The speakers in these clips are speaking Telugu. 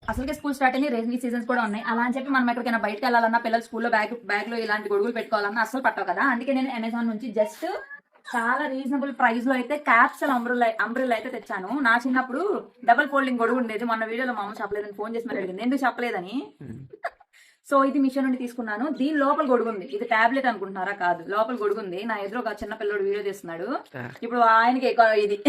అసలుకే స్కూల్ స్టార్ట్ అయింది, రైనీ సీజన్స్ కూడా ఉన్నాయి. అలా అని చెప్పి మనం ఎక్కడికైనా బయటకు వెళ్ళాలన్నా, పిల్లలు స్కూల్లో బ్యాగ్ లో ఇలాంటి గొడుగులు పెట్టుకోవాలన్నా అసలు పట్టవు కదా. అందుకే నేను అమెజాన్ నుంచి జస్ట్ చాలా రీజనబుల్ ప్రైస్ లో అయితే క్యాప్సల్ అంబ్రెల్లా అయితే తెచ్చాను. నా చిన్నప్పుడు డబుల్ ఫోల్డింగ్ గొడుగు ఉండేది. మొన్న వీడియోలో మా అమ్మ చెప్పలేదని ఫోన్ చేసి మరి అడిగింది, ఎందుకు చెప్పలేదని. సో ఇది మీషో నుండి తీసుకున్నాను. దీని లోపల గొడుగు ఉంది. ఇది టాబ్లెట్ అనుకుంటున్నారా? కాదు, లోపల గొడుగు ఉంది. నా ఎదురు ఒక చిన్న పిల్లడు వీడియో చేస్తున్నాడు. ఇప్పుడు ఆయనకి ఇది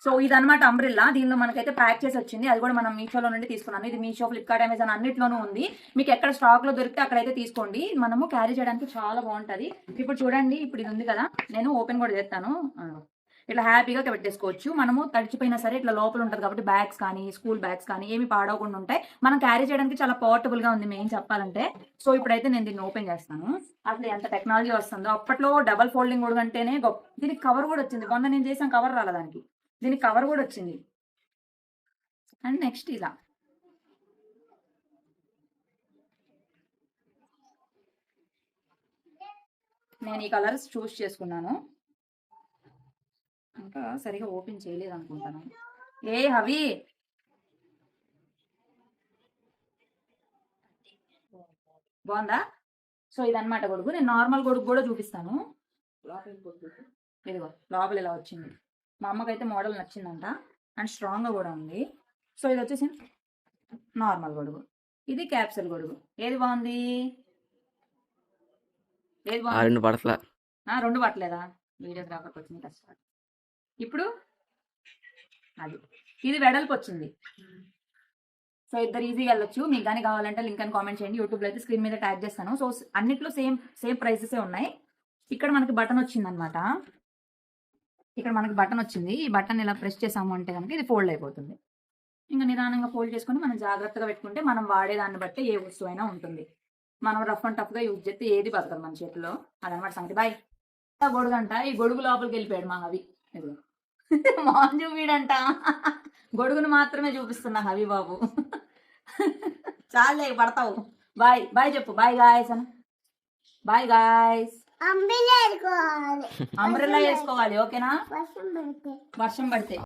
సో ఇది అనమాట అంబ్రిల్లా. దీనిలో మనకైతే ప్యాక్ చేసి వచ్చింది. అది కూడా మనం మీషోలో నుండి తీసుకున్నాను. ఇది మీషో, ఫ్లిప్కార్ట్, అమెజాన్ అన్నిట్లోనూ ఉంది. మీకు ఎక్కడ స్టాక్ లో దొరికితే అక్కడైతే తీసుకోండి. మనము క్యారీ చేయడానికి చాలా బాగుంటది. ఇప్పుడు చూడండి, ఇప్పుడు ఇది ఉంది కదా, నేను ఓపెన్ కూడా చేస్తాను. ఇట్లా హ్యాపీగా పెట్టేసుకోవచ్చు. మనము తడిచిపోయినా సరే ఇట్లా లోపల ఉంటుంది కాబట్టి బ్యాగ్స్ కానీ, స్కూల్ బ్యాగ్స్ కానీ ఏమి పాడవకుండా ఉంటాయి. మనం క్యారీ చేయడానికి చాలా పోర్టబుల్ గా ఉంది మెయిన్ చెప్పాలంటే. సో ఇప్పుడైతే నేను దీన్ని ఓపెన్ చేస్తాను. అసలు ఎంత టెక్నాలజీ వస్తుందో. అప్పట్లో డబల్ ఫోల్డింగ్ గొడుగు అంటేనే గొప్ప. దీనికి కవర్ కూడా వచ్చింది. మొన్న నేను చేసాను, కవర్ రాలేదానికి. దీనికి కవర్ కూడా వచ్చింది. అండ్ నెక్స్ట్ ఇలా నేను ఈ కలర్స్ చూస్ చేసుకున్నాను. ఇంకా సరిగా ఓపెన్ చేయలేదు అనుకుంటాను. ఏ హవి, బాగుందా? సో ఇదన్నమాట గొడుగు. నేను నార్మల్ గొడుగు కూడా చూపిస్తాను. ఇదిగో లోపల ఇలా వచ్చింది. మా అమ్మకైతే మోడల్ నచ్చిందంట అండ్ స్ట్రాంగ్గా కూడా ఉంది. సో ఇది వచ్చేసి నార్మల్ గొడుగు, ఇది క్యాప్సూల్ గొడుగు. ఏది బాగుంది? ఏది బాగుంది? రెండు పట్టలేదా? వీడియోగ్రాఫర్కి వచ్చింది కష్టం. ఇప్పుడు అది, ఇది వెడల్పు వచ్చింది. సో ఇద్దరు ఈజీగా వెళ్ళొచ్చు. మీకు కానీ కావాలంటే లింక్ అని కామెంట్ చేయండి. యూట్యూబ్లో అయితే స్క్రీన్ మీద ట్యాగ్ చేస్తాను. సో అన్నిట్లో సేమ్ ప్రైసెసే ఉన్నాయి. ఇక్కడ మనకి బటన్ వచ్చింది అనమాట. ఇక్కడ మనకి బటన్ వచ్చింది. ఈ బటన్ ఇలా ప్రెస్ చేసాము అంటే కనుక ఇది ఫోల్డ్ అయిపోతుంది. ఇంకా నిదానంగా ఫోల్డ్ చేసుకుని మనం జాగ్రత్తగా పెట్టుకుంటే మనం వాడేదాన్ని బట్టి ఏ వస్తువు అయినా ఉంటుంది. మనం రఫ్ అండ్ టఫ్గా యూజ్ చేస్తే ఏది బతకదు మన చేతిలో. అదనమాట సంగతి. బాయ్. గొడుగంట, ఈ గొడుగు లోపలికి వెళ్ళిపోయాడు మా హవి. మోహన్ చూపిడంట, గొడుగును మాత్రమే చూపిస్తున్నా హవి బాబు. చాలే పడతావు. బాయ్ బాయ్ చెప్పు. బాయ్ గాయస్ అన్న. Bye guys. అంబ్రెల్లా వేసుకోవాలి, ఓకేనా? వర్షం పడితే